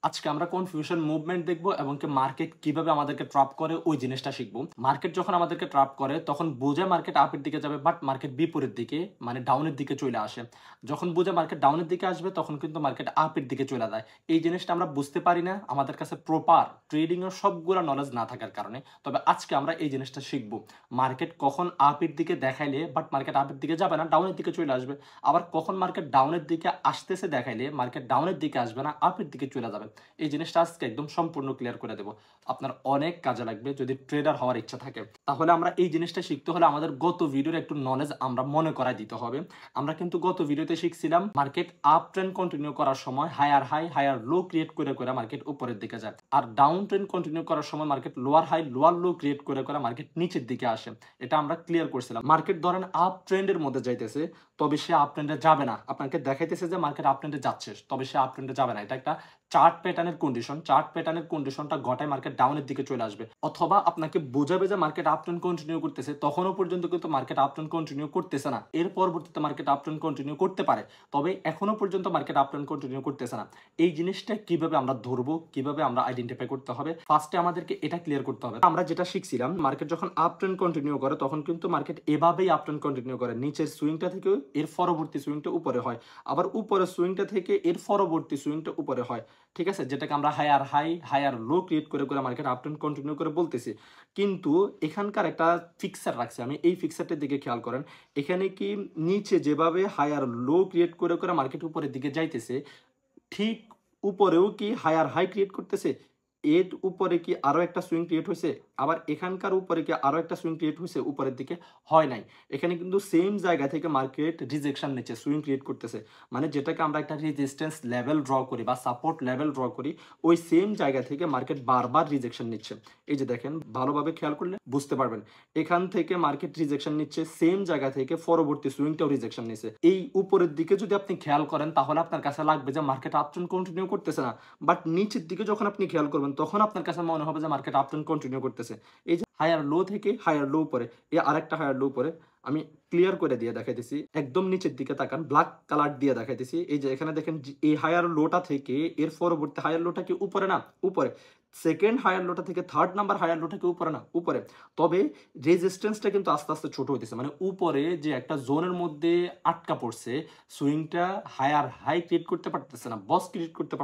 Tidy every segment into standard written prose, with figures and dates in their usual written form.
আজকে আমরা confusion movement দেখবো এবং কি মার্কেট কিভাবে আমাদেরকে ট্র্যাপ করে ওই জিনিসটা শিখবো। মার্কেট যখন আমাদেরকে ট্র্যাপ করে তখন বুঝে মার্কেট আপের দিকে যাবে, বাট মার্কেট বিপরীত দিকে মানে ডাউনের দিকে চলে আসে। যখন বুঝে মার্কেট ডাউনের দিকে আসবে তখন কিন্তু মার্কেট আপের দিকে চলে যায়। এই জিনিসটা আমরা বুঝতে পারি না আমাদের কাছে প্রপার ট্রেডিং এর সবগুলো নলেজ না থাকার কারণে। তবে আজকে আমরা এই জিনিসটা শিখবো, মার্কেট কখন আপের দিকে দেখাইলে বাট মার্কেট আপের দিকে যাবে না, ডাউনের দিকে চলে আসবে। আবার কখন মার্কেট ডাউনের দিকে আসতেছে দেখাইলে মার্কেট ডাউনের দিকে আসবে না, আপের দিকে চলে যাবে। এই জিনিসটা আজকে একদম সম্পূর্ণ ক্লিয়ার করে দেবো, আপনার অনেক কাজে লাগবে যদি ট্রেডার হওয়ার ইচ্ছা থাকে। তাহলে আমরা এই জিনিসটা শিখতে হলে আমাদের গত ভিডিওর একটু নলেজ আমরা মনে করাই দিতে হবে। আমরা কিন্তু গত ভিডিওতে শিখছিলাম মার্কেট আপ ট্রেন্ড কন্টিনিউ করার সময় higher high higher low create করে করে মার্কেট উপরের দিকে যায়, আর ডাউন ট্রেন্ড কন্টিনিউ করার সময় market lower high lower low create করে করে মার্কেট নিচের দিকে আসে। এটা আমরা ক্লিয়ার করছিলাম। মার্কেট ধরেন আপ ট্রেন্ডের মধ্যে যাইতেছে, তবে সে আপ ট্রেন্ডে যাবে না। আপনাকে দেখাইতেছে যে মার্কেট আপ ট্রেন্ডে যাচ্ছে, তবে সে আপ ট্রেন্ডে যাবে না। এটা একটা চার্ট প্যাটার্নের কন্ডিশন। চার্ট প্যাটার্নের কন্ডিশনটা ঘটায় মার্কেট ডাউনের দিকে চলে আসবে, অথবা আপনাকে বোঝাবে যে মার্কেট আপ ট্রেন্ড কন্টিনিউ করতেছে, তখনও পর্যন্ত কিন্তু মার্কেট আপ ট্রেন্ড কন্টিনিউ করতেছে না। এর পরবর্তীতে মার্কেট আপ ট্রেন্ড কন্টিনিউ করতে পারে, তবে এখনো পর্যন্ত মার্কেট আপ ট্রেন্ড কন্টিনিউ করতেছে না। এই জিনিসটা কিভাবে আমরা ধরবো, কিভাবে আমরা আইডেন্টিফাই করতে হবে, ফার্স্টে আমাদেরকে এটা ক্লিয়ার করতে হবে। আমরা যেটা শিখছিলাম, মার্কেট যখন আপ ট্রেন্ড কন্টিনিউ করে তখন কিন্তু মার্কেট এভাবেই আপ ট্রেন্ড কন্টিনিউ করে, নিচের সুইংটা থেকে এর পরবর্তী সুইংটা উপরে হয়, আবার উপরের সুইংটা থেকে এর পরবর্তী সুইংটা উপরে হয়। ঠিক আছে, যেটাকে আমরা higher high higher low create করে করে মার্কেট আপ ট্রেন্ড কন্টিনিউ করে বলতেছি। কিন্তু এখানকার একটা ফিক্সার রাখছি আমি, এই ফিক্সারটার দিকে খেয়াল করেন। এখানে কি নিচে যেভাবে হায়ার লো ক্রিয়েট করে করে মার্কেট উপরের দিকে যাইতেছে, ঠিক উপরেও কি হায়ার হাই ক্রিয়েট করতেছে, এর উপরে কি আরো একটা সুইং ক্রিয়েট হয়েছে, আবার এখানকার উপরে কি আরো একটা সুইং ক্রিয়েট হয়েছে, উপরের দিকে হয় নাই। এখানে কিন্তু সেম জায়গা থেকে মার্কেট রিজেকশন নিচ্ছে, সুইং ক্রিয়েট করতেছে। মানে যেটাকে আমরা একটা রেজিস্ট্যান্স লেভেল ড্র করি বা সাপোর্ট লেভেল ড্র করি, ওই সেম জায়গা থেকে মার্কেট বারবার রিজেকশন নিচ্ছে। এই যে দেখেন, ভালোভাবে খেয়াল করলে বুঝতে পারবেন, এখান থেকে মার্কেট রিজেকশন নিচ্ছে, সেম জায়গা থেকে পরবর্তী সুইংটাও রিজেকশন নিচ্ছে। এই উপরের দিকে যদি আপনি খেয়াল করেন তাহলে আপনার কাছে লাগবে যে মার্কেট আপট্রেন্ড কন্টিনিউ করতেছে না, বাট নিচের দিকে যখন আপনি খেয়াল করবেন তখন আপনার কাছে মনে হবে যে মার্কেট আপট্রেন্ড কন্টিনিউ করতেছে। এই যে হায়ার লো থেকে হায়ার লো উপরে, এই আরেকটা হায়ার লো উপরে, আমি ক্লিয়ার করে দিয়ে দেখাইতেছি। একদম নিচের দিকে তাকান, ব্ল্যাক কালার দিয়ে দেখাইতেছি। এই যে এখানে দেখেন, এই হায়ার লোটা থেকে এর পরবর্তী হায়ার লোটা কি উপরে না, উপরে। সেকেন্ড হায়ার লোটা থেকে থার্ড নাম্বার হায়ার লোটা কি উপরে না, উপরে। তবে রেজিস্ট্যান্সটা কিন্তু আস্তে আস্তে ছোট হইতেছে, মানে উপরে যে একটা জোনের মধ্যে আটকা পড়ছে, সুইংটা হায়ার হাই ক্রিয়েট করতে পারতেছে না, বস ক্রিয়েট করতে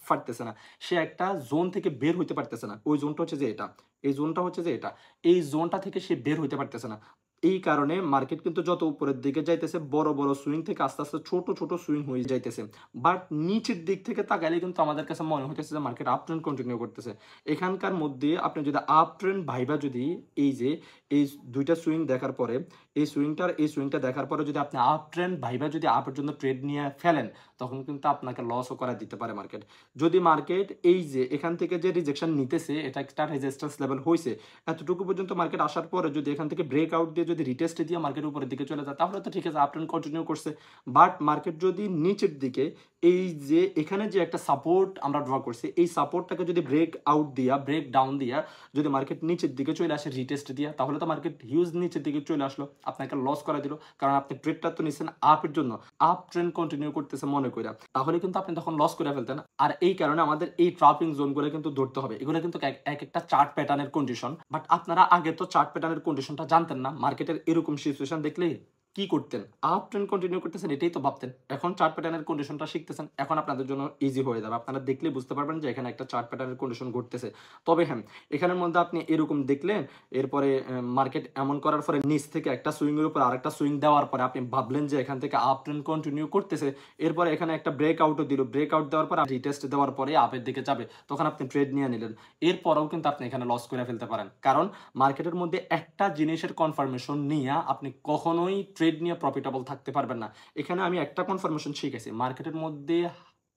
পারতেছে না, সে একটা জোন থেকে বের হইতে পারতেছে না। ওই জোনটা হচ্ছে যে এটা, এই জোনটা হচ্ছে যে এটা, এই জোনটা থেকে সে বের হইতে পারতেছে না। এই কারণে মার্কেট কিন্তু যত উপরের দিকে যাইতেছে, বড় বড় সুইং থেকে আস্তে আস্তে ছোট ছোট সুইং হয়ে যাইতেছে। বাট নিচের দিক থেকে তাকাইলে কিন্তু আমাদের কাছে মনে হইতেছে যে মার্কেট আপ ট্রেন্ড কন্টিনিউ করতেছে। এখানকার মধ্যে আপনি যদি আপ ট্রেন্ড ভাইবা, যদি এই যে এই দুইটা সুইং দেখার পরে, এই সুইংটার এই সুইংটা দেখার পরে যদি আপনি আপ ট্রেন্ড ভাইবা যদি আপের জন্য ট্রেড নিয়ে ফেলেন, তখন কিন্তু আপনাকে লসও করা দিতে পারে মার্কেট। যদি মার্কেট এই যে এখান থেকে যে রিজেকশন নিতেছে, এটা একটা রেজিস্ট্যান্স লেভেল হয়েছে, এতটুকু পর্যন্ত মার্কেট আসার পরে যদি এখান থেকে ব্রেক আউট দিয়ে যদি রিটেস্ট দিয়ে মার্কেট উপরের দিকে চলে যায়, তাহলে তো ঠিক আছে, আপ ট্রেন্ড কন্টিনিউ করছে। বাট মার্কেট যদি নিচের দিকে এই যে এখানে যে একটা সাপোর্ট আমরা ড্র করছি, এই সাপোর্টটাকে যদি ব্রেক আউট দিয়া ব্রেক ডাউন দিয়া যদি মার্কেট নিচের দিকে চলে আসে রিটেস্ট দিয়া, তাহলে তো মার্কেট হিউজ নিচের দিকে চলে আসলো, আপনাকে লস করা দিল। কারণ আপনি ট্রেডটা তো নিচ্ছেন আপের জন্য, আপ ট্রেন্ড কন্টিনিউ করতেছে মনে কইরা, তাহলে কিন্তু আপনি তখন লস করে ফেলতেন। আর এই কারণে আমাদের এই ট্রাপিং জোনগুলো কিন্তু ধরতে হবে। এগুলো কিন্তু এক একটা চার্ট প্যাটার্নের কন্ডিশন, বাট আপনারা আগে তো চার্ট প্যাটার্নের কন্ডিশনটা জানতেন না। মার্কেটের এরকম সিচুয়েশন দেখলে কি করতেন, আপ ট্রেন্ড কন্টিনিউ করতেছেন এটাই তো ভাবতেন। এখন চার্ট প্যাটার্নের কন্ডিশনটা শিখতেছেন, এখন আপনাদের জন্য ইজি হয়ে যাবে। আপনারা দেখলে বুঝতে পারবেন যে এখানে একটা চার্ট প্যাটার্নের কন্ডিশন ঘটতেছে। তবে হ্যাঁ, এখানের মধ্যে আপনি এরকম দেখলেন, এরপরে মার্কেট এমন করার পরে নিচ থেকে একটা সুইং এর উপর আরেকটা সুইং দেওয়ার পরে আপনি ভাবলেন যে এখান থেকে আপ ট্রেন্ড কন্টিনিউ করতেছে, এরপরে এখানে একটা ব্রেক আউটও দিল, ব্রেক আউট দেওয়ার পর রিটেস্ট দেওয়ার পরে আপের দিকে যাবে, তখন আপনি ট্রেড নিয়ে নিলেন। এরপরেও কিন্তু আপনি এখানে লস করে ফেলতে পারেন, কারণ মার্কেটের মধ্যে একটা জিনিসের কনফার্মেশন নিয়ে আপনি কখনোই ট্রেড নিয়ে প্রফিটেবল থাকতে পারবেন না। এখানে আমি একটা কনফার্মেশন শিখেছি, মার্কেটের মধ্যে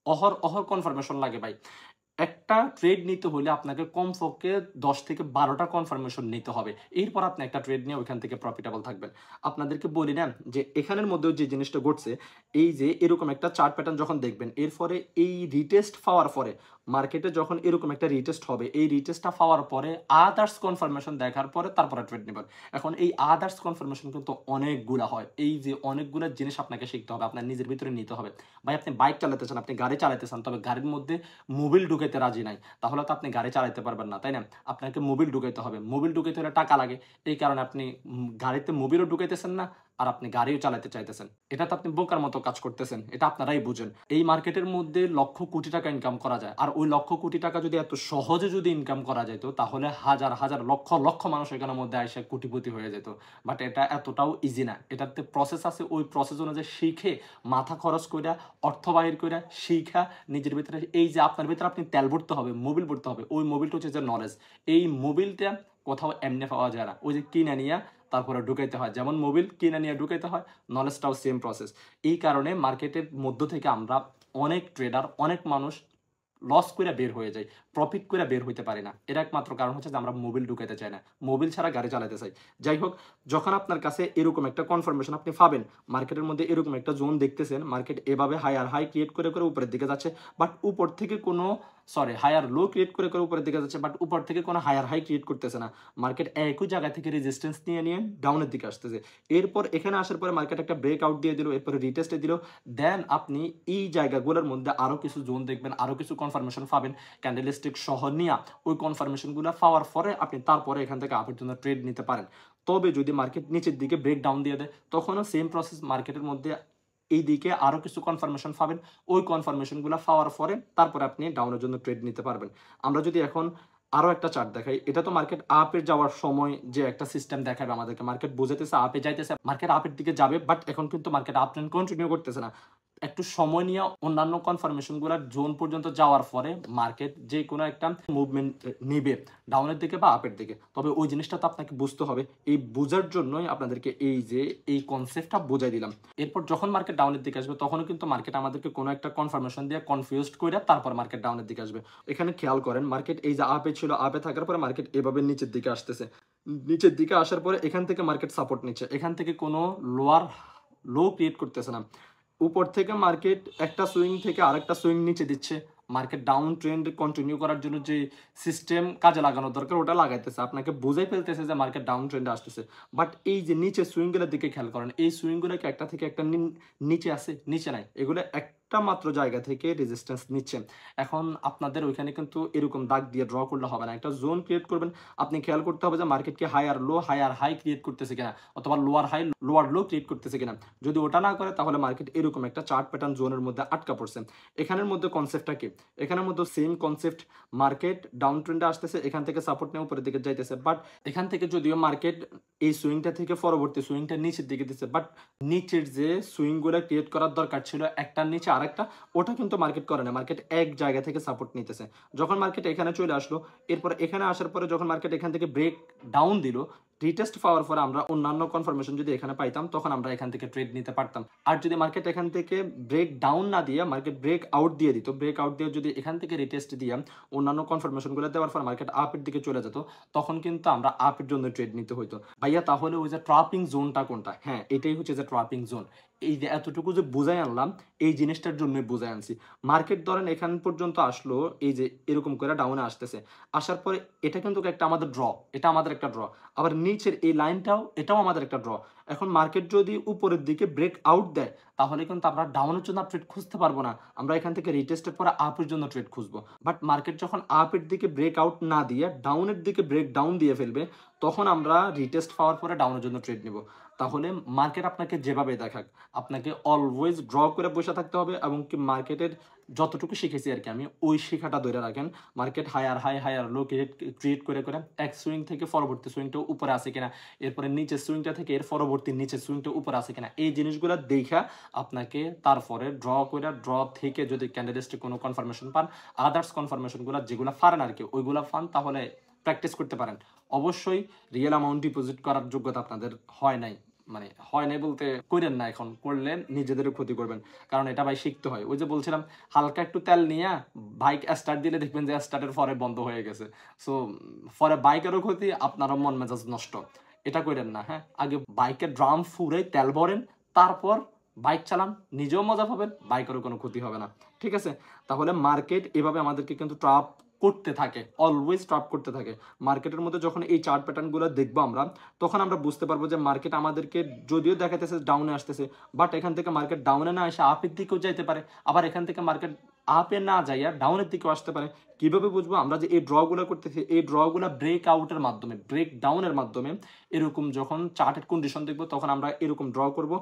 অহর অহর কনফার্মেশন লাগে ভাই। একটা ট্রেড নিতে হলে আপনাকে কমপক্ষে 10 থেকে 12টা কনফার্মেশন নিতে হবে, এরপর আপনি একটা ট্রেড নিয়ে ওইখান থেকে প্রফিটেবল থাকবেন। আপনাদেরকে বলি না যে এখানের মধ্যেও যে জিনিসটা ঘটছে, এই যে এরকম একটা চার্ট প্যাটার্ন যখন দেখবেন, এরপরে এই রিটেস্ট পাওয়ার পরে মার্কেটে যখন এরকম একটা রিটেস্ট হবে, এই রিটেস্টটা পাওয়ার পরে আদার্স কনফার্মেশন দেখার পরে তারপরে ট্রেড নেবেন। এখন এই আদার্স কনফার্মেশন কিন্তু অনেকগুলা হয়। এই যে অনেকগুলা জিনিস আপনাকে শিখতে হবে, আপনার নিজের ভিতরে নিতে হবে। ভাই আপনি বাইক চালাতে চান, আপনি গাড়ি চালাতে চান, তবে গাড়ির মধ্যে মোবিল ঢুকাইতে রাজি নাই, তাহলে তো আপনি গাড়ি চালাতে পারবেন না, তাই না? আপনাকে মোবিল ঢুকাইতে হবে। মোবিল ঢুকাইতে হলে টাকা লাগে। এই কারণে আপনি গাড়িতে মোবিলও ঢুকাইতেছেন না, আর আপনি গাড়িও চালাতে চাইতেছেন। এটা তো আপনি বোকার মতো কাজ করতেছেন। এটা আপনারাই বুঝেন। এই মার্কেটের মধ্যে লক্ষ কোটি টাকা ইনকাম করা যায়। আর ওই লক্ষ কোটি টাকা যদি এত সহজে যদি ইনকাম করা যেত, তাহলে হাজার হাজার লক্ষ লক্ষ মানুষ এখানের মধ্যে এসে কোটিপতি হয়ে যেত। বাট এটা এতটাও ইজি না। এটাতে প্রসেস আছে। ওই প্রসেস অনুযায়ী শিখে, মাথা খরচ কইরা, অর্থ বাহির কইরা, শিখা, নিজের ভিতরে এই যে আপনার ভিতরে আপনি তেল ভরতে হবে, মোবিল ভরতে হবে। ওই মোবিলটা হচ্ছে যে নলেজ। এই মোবিলটা কোথাও এমনি পাওয়া যায় না। ওই যে কিনে নিয়া তারপরে ঢুকাইতে হয়। যেমন মোবিল কিনে নিয়ে ঢুকাইতে হয়, নলেজটাও সেম প্রসেস। এই কারণে মার্কেটের মধ্য থেকে আমরা অনেক ট্রেডার, অনেক মানুষ লস করে বের হয়ে যায়, প্রফিট করে বের হইতে পারি না। এর একমাত্র কারণ হচ্ছে যে আমরা মোবিল ঢুকাইতে চাই না, মোবিল ছাড়া গাড়ি চালাতে চাই। যাই হোক, যখন আপনার কাছে এরকম একটা কনফার্মেশন আপনি পাবেন, মার্কেটের মধ্যে এরকম একটা জোন দেখতেছেন, মার্কেট এভাবে হাই আর হাই ক্রিয়েট করে করে উপরের দিকে যাচ্ছে, বাট উপর থেকে কোনো হায়ার লো ক্রিয়েট করে করে উপরের দিকে যাচ্ছে, বাট উপর থেকে কোনো হায়ার হাই ক্রিয়েট করতেছে না। মার্কেট একই জায়গা থেকে রেজিস্ট্যান্স নিয়ে নিয়ে ডাউনের দিকে আসতেছে। এরপর এখানে আসার পরে মার্কেট একটা ব্রেক আউট দিয়ে দিল, এরপরে রিটেস্টে দিল। দেন আপনি এই জায়গাগুলোর মধ্যে আরো কিছু জোন দেখবেন, আরো কিছু কনফার্মেশন পাবেন ক্যান্ডেলস্টিক সহ নিয়ে। ওই কনফার্মেশনগুলো পাওয়ার পরে আপনি তারপরে এখান থেকে আপের জন্য ট্রেড নিতে পারেন। তবে যদি মার্কেট নিচের দিকে ব্রেক ডাউন দিয়ে দেয়, তখনও সেম প্রসেস, মার্কেটের মধ্যে এই দিকে আরো কিছু কনফার্মেশন পাবেন। ওই কনফার্মেশনগুলো পাওয়ার পরে তারপরে আপনি ডাউনের জন্য ট্রেড নিতে পারবেন। আমরা যদি এখন আরো একটা চার্ট দেখাই, এটা তো মার্কেট আপে যাওয়ার সময় যে একটা সিস্টেম দেখাবে আমাদেরকে, মার্কেট বোঝাতেছে আপে যাইতেছে, মার্কেট আপের দিকে যাবে, বাট এখন কিন্তু মার্কেট আপ ট্রেন্ড কন্টিনিউ করতেছে না। একটু সময় নিয়ে অন্যান্য কনফার্মেশন গুলার জোন পর্যন্ত যাওয়ার পরে মার্কেট যে কোনো একটা মুভমেন্ট নিবে ডাউনের দিকে বা আপের দিকে। তবে ওই জিনিসটা তো আপনাকে বুঝতে হবে। এই বোঝার জন্যই আপনাদেরকে এই যে এই কনসেপ্টটা বোঝাই দিলাম। এরপর যখন মার্কেট ডাউনের দিকে আসবে, তখনও কিন্তু মার্কেট আমাদেরকে কোনো একটা কনফার্মেশন দিয়ে কনফিউজড করে তারপর মার্কেট ডাউনের দিকে আসবে। এখানে খেয়াল করেন, মার্কেট এই যে আপে ছিল, আপে থাকার পরে মার্কেট এভাবে নিচের দিকে আসতেছে। নিচের দিকে আসার পরে এখান থেকে মার্কেট সাপোর্ট নিচ্ছে, এখান থেকে কোনো লোয়ার লো ক্রিয়েট করতেছে না। উপর থেকে মার্কেট একটা সুইং থেকে আরেকটা সুইং নিচে দিচ্ছে। মার্কেট ডাউন ট্রেন্ড কন্টিনিউ করার জন্য যে সিস্টেম কাজে লাগানো দরকার ওটা লাগাইতেছে, আপনাকে বুঝাই ফেলতেছে যে মার্কেট ডাউন ট্রেন্ডে আসতেছে। বাট এই যে নিচে সুইংগুলোর দিকে খেয়াল করেন, এই সুইংগুলোকে একটা থেকে একটা নিচে আসে, নিচে নাই, এগুলো একটা মাত্র জায়গা থেকে রেজিস্ট্যান্স নিচ্ছে। এখন আপনাদের ওইখানে কিন্তু এরকম দাগ দিয়ে ড্র করলে হবে না, একটা জোন ক্রিয়েট করবেন। আপনি খেয়াল করতে হবে যে মার্কেট কি হাই আর লো, হাই আর হাই ক্রিয়েট করতেছে কিনা, অথবা lower high lower low create করতেছে কিনা। যদি ওটা না করে তাহলে মার্কেট এরকম একটা চার্ট প্যাটার্ন জোনের মধ্যে আটকা পড়ছে। এখানের মধ্যে কনসেপ্টটা কি, এখানের মধ্যে সেম কনসেপ্ট, মার্কেট ডাউন ট্রেন্ডে আসতেছে, এখান থেকে সাপোর্ট নিয়ে উপরের দিকে যাইতেছে, বাট এখান থেকে যদিও মার্কেট এই সুইংটা থেকে পরবর্তী সুইংটা নিচের দিকে দিচ্ছে, বাট নিচের যে সুইংগুলো ক্রিয়েট করার দরকার ছিল একটার নিচে আরেকটা, ওটা কিন্তু মার্কেট করে না। মার্কেট এক জায়গা থেকে সাপোর্ট নিতেছে। যখন মার্কেট এখানে চলে আসলো, এরপর এখানে আসার পরে যখন মার্কেট এখান থেকে ব্রেক ডাউন দিল, রিটেস্ট পাওয়ার পরে আমরা অন্যান্য কনফার্মেশন যদি এখানে পাইতাম, তখন আমরা এখান থেকে ট্রেড নিতে পারতাম। আর যদি মার্কেট এখান থেকে ব্রেক ডাউন না দিয়ে মার্কেট ব্রেক আউট দিয়ে দিত, ব্রেক আউট দিয়ে যদি এখান থেকে রিটেস্ট দিয়ে অন্যান্য কনফার্মেশনগুলো দেওয়ার পর মার্কেট আপের দিকে চলে যেত, তখন কিন্তু আমরা আপের জন্য ট্রেড নিতে হইতো। ভাইয়া তাহলে ওই যে ট্রাপিং জোনটা কোনটা? হ্যাঁ, এটাই হচ্ছে যে ট্রাপিং জোন। এই যে এতটুকু যে বুঝাই আনলাম, এই জিনিসটার জন্যই বুঝাই আনছি। মার্কেট ধরেন এখান পর্যন্ত আসলো, এই যে এরকম করে ডাউনে আসতেছে, আসার পরে এটা কিন্তু একটা আমাদের ড্র, এটা আমাদের একটা ড্র। আবার নিচের এই লাইনটাও, এটাও আমাদের একটা ড্র। এখন মার্কেট যদি উপরের দিকে ব্রেক আউট দেয়, তাহলে কিন্তু আমরা ডাউনের জন্য ট্রেড খুঁজতে পারবো না, আমরা এখান থেকে রিটেস্টের পরে আপের জন্য ট্রেড খুঁজবো। বাট মার্কেট যখন আপের দিকে ব্রেক আউট না দিয়ে ডাউনের দিকে ব্রেক ডাউন দিয়ে ফেলবে, তখন আমরা রিটেস্ট পাওয়ার পরে ডাউনের জন্য ট্রেড নিব। তাহলে মার্কেট আপনাকে যেভাবে দেখাক, আপনাকে অলওয়েজ ড্র করে বসে থাকতে হবে, এবং কি মার্কেটের যতটুকু শিখেছি আর কি আমি, ওই শিখাটা ধরে রাখেন। Market higher high higher low create করে করে এক সুইং থেকে পরবর্তী সুইংটা উপরে আসে কিনা, এরপরে নিচের সুইংটা থেকে এর পরবর্তী নিচের সুইংটা উপরে আসে কিনা, এই জিনিসগুলো দেখা আপনাকে তারপরে ড্র করে, ড্র থেকে যদি ক্যান্ডিডেটসটি কোনো কনফার্মেশন পান, আদার্স কনফার্মেশনগুলো যেগুলো পারেন আর কি, ওইগুলো পান, তাহলে প্র্যাকটিস করতে পারেন। অবশ্যই রিয়েল অ্যামাউন্ট ডিপোজিট করার যোগ্যতা আপনাদের হয় নাই, মানে হয় নাই বলতে করেন না, এখন করলে নিজেদেরও ক্ষতি করবেন, কারণ এটা ভাই শিখতে হয়। ওই যে বলছিলাম, হালকা একটু তেল নিয়ে বাইক স্টার্ট দিলে দেখবেন যে স্টার্টের পরে বন্ধ হয়ে গেছে। সো পরে বাইকেরও ক্ষতি, আপনারও মন মেজাজ নষ্ট। এটা করেন না। হ্যাঁ, আগে বাইকের ড্রাম ফুরে তেল ভরেন, তারপর বাইক চালান, নিজেও মজা পাবেন, বাইকেরও কোনো ক্ষতি হবে না। ঠিক আছে? তাহলে মার্কেট এভাবে আমাদেরকে কিন্তু ট্র্যাপ করতে থাকে, অলওয়েজ ট্র্যাপ করতে থাকে। মার্কেটের মধ্যে যখন এই চার্ট প্যাটার্নগুলো দেখবো আমরা, তখন আমরা বুঝতে পারবো যে মার্কেট আমাদেরকে যদিও দেখাইতেছে ডাউনে আসতেছে, বাট এখান থেকে মার্কেট ডাউনে না এসে আপের দিকেও যাইতে পারে, আবার এখান থেকে মার্কেট আপে না যাইয়া ডাউনের দিকেও আসতে পারে। কিভাবে বুঝবো? আমরা যে এই ড্রগুলো করতেছি, এই ড্রগুলো ব্রেক আউটের মাধ্যমে, ব্রেক ডাউনের মাধ্যমে, এরকম যখন চার্টের কন্ডিশন দেখবো তখন আমরা এরকম ড্র করব।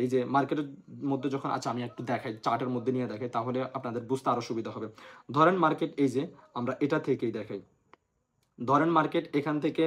এই যে মার্কেটের মধ্যে যখন, আচ্ছা আমি একটু দেখাই, চার্টের মধ্যে নিয়ে দেখাই, তাহলে আপনাদের বুঝতে আরো সুবিধা হবে। ধরেন মার্কেট, এই যে আমরা এটা থেকেই দেখাই, ধরেন মার্কেট এখান থেকে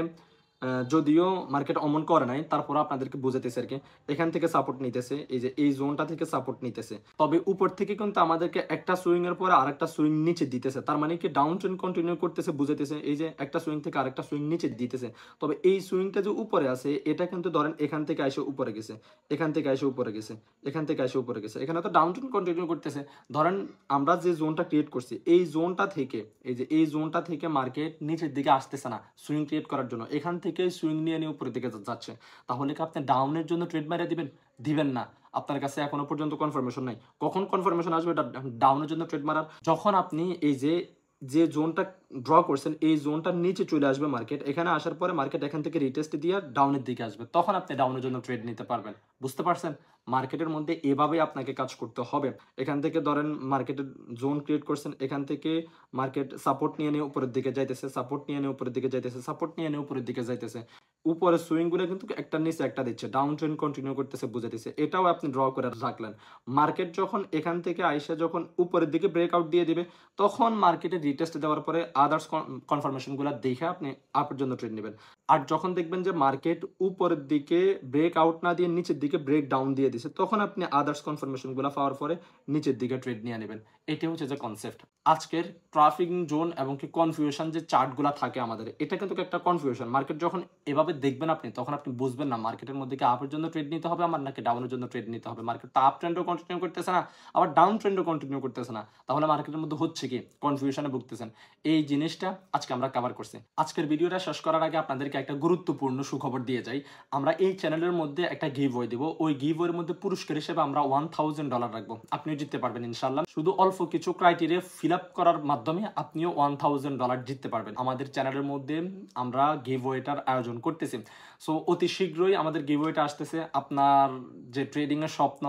যদিও মার্কেট অমন করে নাই, তারপর আপনাদেরকে বুঝাইতেছে আর কি, এখান থেকে সাপোর্ট নিতেছে, এই যে এই জোনটা থেকে সাপোর্ট নিতেছে, তবে উপর থেকে কিন্তু আমাদেরকে একটা সুইং এর পরে আরেকটা সুইং নিচে দিতেছে, তার মানে কি ডাউন ট্রেন্ড কন্টিনিউ করতেছে, বুঝাইতেছে এই যে একটা সুইং থেকে আরেকটা সুইং নিচে দিতেছে। তবে এই সুইংটা যে উপরে আছে, এটা কিন্তু ধরেন এখান থেকে এসে উপরে গেছে, এখান থেকে এসে উপরে গেছে, এখান থেকে এসে উপরে গেছে, এখানে তো ডাউন ট্রেন্ড কন্টিনিউ করতেছে। ধরেন আমরা যে জোনটা ক্রিয়েট করছি, এই জোনটা থেকে, এই যে এই জোনটা থেকে মার্কেট নিচের দিকে আসতেছে না সুইং ক্রিয়েট করার জন্য, এখান থেকে সুইং নিয়ে নিয়ে উপরের দিকে যাচ্ছে, তাহলে কি আপনি ডাউনের জন্য ট্রেড মারিয়ে দিবেন? দিবেন না। আপনার কাছে এখনো পর্যন্ত কনফার্মেশন নাই। কখন কনফার্মেশন আসবে এটা ডাউনের জন্য ট্রেড মারার? যখন আপনি এই যে যে জোনটা ড্র করছেন, এই জোনটার নিচে চলে আসবে মার্কেট, এখানে আসার পরে মার্কেট এখান থেকে রিটেস্ট দিয়ে ডাউনের দিকে আসবে, তখন আপনি ডাউনের জন্য ট্রেড নিতে পারবেন। বুঝতে পারছেন? মার্কেটের মধ্যে এভাবেই আপনাকে কাজ করতে হবে। এখান থেকে ধরেন মার্কেটের জোন ক্রিয়েট করছেন, এখান থেকে মার্কেট সাপোর্ট নিয়ে নিয়ে উপরের দিকে যাইতেছে, সাপোর্ট নিয়ে নিয়ে উপরের দিকে যাইতেছে, সাপোর্ট নিয়ে নিয়ে উপরের দিকে যাইতেছে, উপরে সুইং গুলো কিন্তু একটা নিচে একটা দিচ্ছে, ডাউন ট্রেন্ড কন্টিনিউ করতেছে, বুঝাইতেছে। এটাও আপনি ড্র করে রাখলেন। মার্কেট যখন এখান থেকে আইসা যখন উপরের দিকে ব্রেকআউট দিয়ে দিবে, তখন মার্কেটে রিটেস্ট দেওয়ার পরে আদার্স কনফার্মেশন গুলো দেখে আপনি আপের জন্য ট্রেড নেবেন। আর যখন দেখবেন যে মার্কেট উপরের দিকে ব্রেক আউট না দিয়ে নিচের দিকে ব্রেক ডাউন দিয়ে দিছে, তখন আপনি আদার্স কনফার্মেশন গুলো পাওয়ার পরে নিচের দিকে ট্রেড নিয়ে নেবেন। এটাই হচ্ছে যে কনসেপ্ট। আজকের ট্রাফিক জোন এবং কি কনফিউশন যে চার্টগুলো থাকে আমাদের, এটা কিন্তু একটা কনফিউশন। মার্কেট যখন এভাবে দেখবেন আপনি, তখন আপনি বুঝবেন না মার্কেটের মধ্যে কি আপের জন্য ট্রেড নিতে হবে আমার, নাকি ডাউনের জন্য ট্রেড নিতে হবে। মার্কেট তো আপ ট্রেন্ডও কন্টিনিউ করতেছে না, আবার ডাউন ট্রেন্ডও কন্টিনিউ করতেছে না, তাহলে মার্কেটের মধ্যে হচ্ছে কি? কনফিউশনে ভুগতেছেন। এই জিনিসটা আজকে আমরা কভার করছি। আজকের ভিডিওটা শেষ করার আগে আপনাদেরকে একটা গুরুত্বপূর্ণ সুখবর দিয়ে যাই। আমরা এই চ্যানেলের মধ্যে একটা গিভওয়ে দিব। ওই গিভওয়ের মধ্যে পুরস্কার হিসেবে আমরা $1000 রাখবো। আপনিও জিততে পারবেন ইনশাআল্লাহ। শুধু অল্প কিছু ক্রাইটেরিয়া ফিল আপ করার মাধ্যমে আপনিও $1000 জিততে পারবেন। আমাদের চ্যানেলের মধ্যে আমরা গিভওয়েটার আয়োজন করতেছি। সো অতি শীঘ্রই আমাদের গিভওয়েটা আসতেছে। আপনার যে ট্রেডিং এর স্বপ্ন,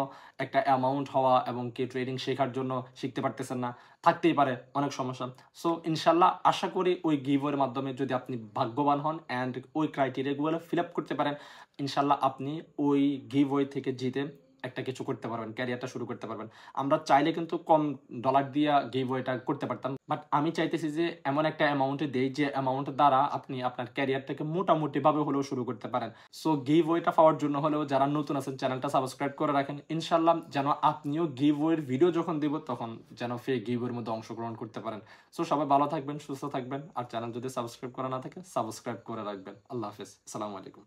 একটা অ্যামাউন্ট হওয়া এবং কি ট্রেডিং শেখার জন্য শিখতে পারতেছেন না, থাকতেই পারে অনেক সমস্যা। সো ইনশাল্লাহ আশা করি ওই গিভওয়ের মাধ্যমে যদি আপনি ভাগ্যবান হন অ্যান্ড ওই ক্রাইটেরিয়াগুলো ফিল আপ করতে পারেন, ইনশাল্লাহ আপনি ওই গিভওয়ে থেকে জিতে একটা কিছু করতে পারবেন, ক্যারিয়ারটা শুরু করতে পারবেন। আমরা চাইলে কিন্তু কম ডলার দিয়ে গিভওয়েটা করতে পারতাম, বাট আমি চাইতেছি যে এমন একটা অ্যামাউন্টে দেই যে অ্যামাউন্টের দ্বারা আপনি আপনার ক্যারিয়ারটাকে মোটামুটি ভাবে হলেও শুরু করতে পারেন। সো গিভওয়েটা পাওয়ার জন্য হলেও যারা নতুন আছেন চ্যানেলটা সাবস্ক্রাইব করে রাখেন, ইনশাল্লাহ যেন আপনিও গিভওয়ের ভিডিও যখন দিব তখন যেন ফ্রি গিভওয়ের মধ্যে অংশগ্রহণ করতে পারেন। সো সবাই ভালো থাকবেন, সুস্থ থাকবেন, আর চ্যানেল যদি সাবস্ক্রাইব করা না থাকে সাবস্ক্রাইব করে রাখবেন। আল্লাহ হাফেজ, আসসালামু আলাইকুম।